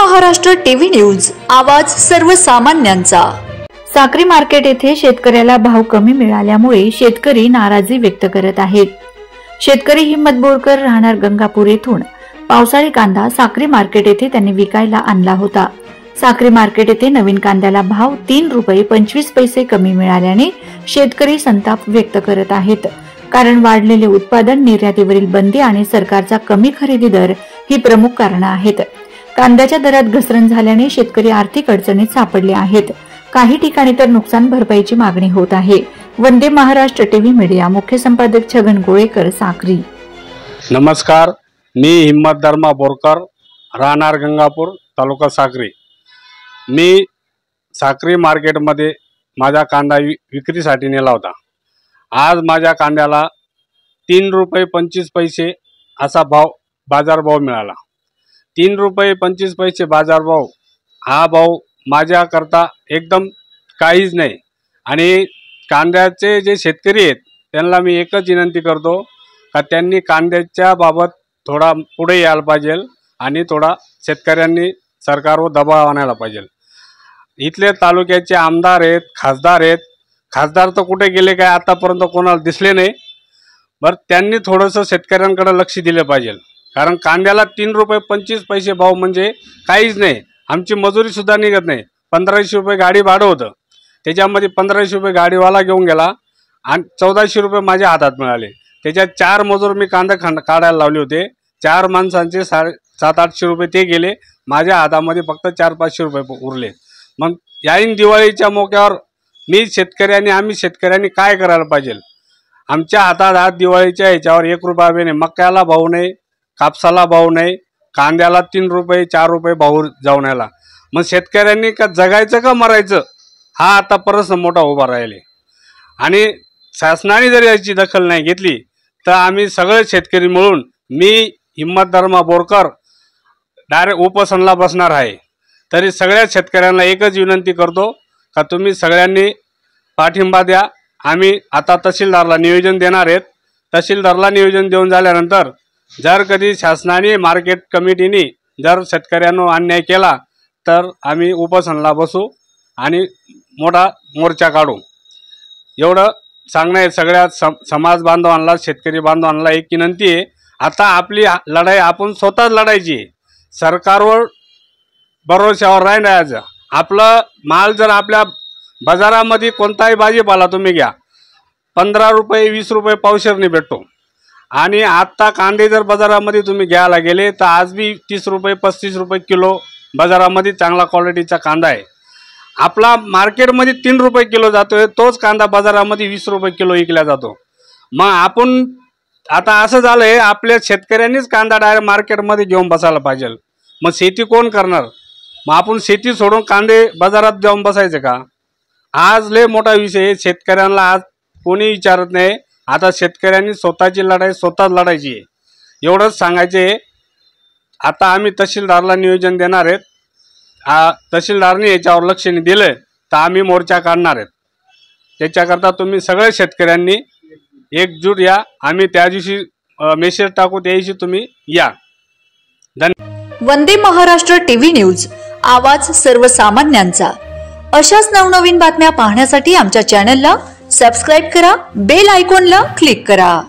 Maharashtra TV news, आवाज सर्वसामान्यांचा। Sakri market येथे शेतकऱ्याला भाव कमी मिळाल्यामुळे शेतकरी नाराजी व्यक्त करत आहेत। शेतकरी हिम्मत बोरकर राहणार गंगापूर येथून पावसाळी कांदा साक्री मार्केट येथे त्यांनी विकायला आणला होता। साक्री मार्केट येथे नवीन कांद्याला भाव 3 रुपये 25 पैसे कमी मिळाल्याने शेतकरी संताप व्यक्त करत आहेत। कारण वाढलेले उत्पादन, निर्यातीवरील बंदी आणि सरकारचा कमी खरेदी दर ही प्रमुख कारणं आहेत। कांद्याच्या दरात घसरण झाल्याने शेतकरी आर्थिक अडचणीत सापडले आहेत। काही ठिकाणी तर नुकसान भरपाईची मागणी होत आहे। वंदे महाराष्ट्र टीव्ही मीडिया मुख्य संपादक छगन गोळेकर, साक्री। नमस्कार, मी हिम्मत धर्मा बोरकर राहणार गंगापूर तालुका साक्री। मी साक्री मार्केटमध्ये माझा कांदा विक्रीसाठी नेला होता। आज माझ्या कांद्याला 3 रुपये 25 पैसे असा बाजारभाव मिळाला। 3 रुपये 25 पैसे बाजारभाव हा भाव माझ्याकरता एकदम काहीच नाही। आणि कांद्याचे जे शेतकरी आहेत त्यांना मी एकच विनंती करतो का त्यांनी कांद्याच्या बाबत थोडा पुढे यायला पाहिजे आणि थोडा शेतकऱ्यांनी सरकारवर दबाव आणायला पाहिजे। इथले तालुक्याचे आमदार आहेत, खासदार आहेत, खासदार तर कुठे गेले काय आतापर्यंत कोणाला दिसले नाही। बरं, त्यांनी थोडंसं शेतकऱ्यांकडे लक्ष दिले पाहिजे। कारण कांद्याला 3 रुपये 25 पैसे भाव म्हणजे काहीच नाही। आमची मजुरी सुद्धा निघत नाही। 1500 रुपये गाडी भाडं होतं, त्याच्यामध्ये 1500 रुपये गाडीवाला घेऊन गेला आणि 1400 रुपये माझ्या हातात मिळाले। त्याच्यात 4 मजूर मी कांदा काढायला लावले होते। 4 माणसांचे 700-800 रुपये ते गेले। माझ्या हातामध्ये फक्त 400-500 रुपये उरले। मग याईन दिवाळीच्या मोक्यावर आम्ही शेतकऱ्यांनी काय करायला पाहिजे? आमच्या हातात आज दिवाळीच्या ह्याच्यावर 1 रुपया बी नाही। मक्याला भाव नाही, कापसाला भाव नाही, कांद्याला 3 रुपये 4 रुपये भाव जाऊन आला। मग शेतकऱ्यांनी का जगायचं का मरायचं हा आता प्रश्न मोठा उभा राहिले। आणि शासनाने जर याची दखल नाही घेतली तर आम्ही सगळे शेतकरी मिळून मी हिम्मत धर्मा बोरकर डायरेक्ट उपोषणाला बसणार आहे। तरी सगळ्या शेतकऱ्यांना एकच विनंती करतो का तुम्ही सगळ्यांनी पाठिंबा द्या। आम्ही आता तहसीलदारला नियोजन देणार आहेत। तहसीलदारला नियोजन देऊन झाल्यानंतर जर कधी शासनाने मार्केट कमिटीने जर शेतकऱ्यांना अन्याय केला तर आम्ही उपोषणाला बसू आणि मोठा मोर्चा काढू। एवढं सांगणं आहे। सगळ्या समाज बांधवांना, शेतकरी बांधवांना एक विनंती आहे, आता आपली लढाई आपण स्वतःच लढायची आहे। सरकारवर भरोश्यावर नाही राहायचं। आपलं माल जर आपल्या बाजारामध्ये कोणताही भाजीपाला तुम्ही घ्या, 15 रुपये 20 रुपये पावशेरने भेटतो। आणि आत्ता कांदे जर बाजारामध्ये तुम्ही घ्यायला गेले तर आज बी 30 रुपये 35 रुपये किलो बाजारामध्ये चांगला क्वालिटीचा कांदा आहे। आपला मार्केटमध्ये 3 रुपये किलो जातोय, तोच कांदा बाजारामध्ये 20 रुपये किलो विकला जातो। मग आपण आता असं झालंय, आपल्या शेतकऱ्यांनीच कांदा डायरेक्ट मार्केटमध्ये घेऊन बसायला पाहिजे। मग शेती कोण करणार? मग आपण शेती सोडून कांदे बाजारात जाऊन बसायचं का? आज लय मोठा विषय, शेतकऱ्यांना आज कोणी विचारत नाही। आता शेतकऱ्यांनी स्वतःची लढाई स्वतःच लढायची आहे, एवढंच सांगायचे। आता आम्ही तहसीलदारला नियोजन देणार आहेत। तहसीलदारने याच्यावर लक्ष नाही दिलं तर आम्ही मोर्चा काढणार आहेत। त्याच्याकरता तुम्ही सगळे शेतकऱ्यांनी एकजूट या। आम्ही त्या दिवशी मेसेज टाकू, त्या दिवशी तुम्ही या। धन्यवाद। वंदे महाराष्ट्र टीव्ही न्यूज, आवाज सर्वसामान्यांचा। अशाच नवनवीन बातम्या पाहण्यासाठी आमच्या चॅनलला सबस्क्राइब करा, बेल आयकॉनला क्लिक करा।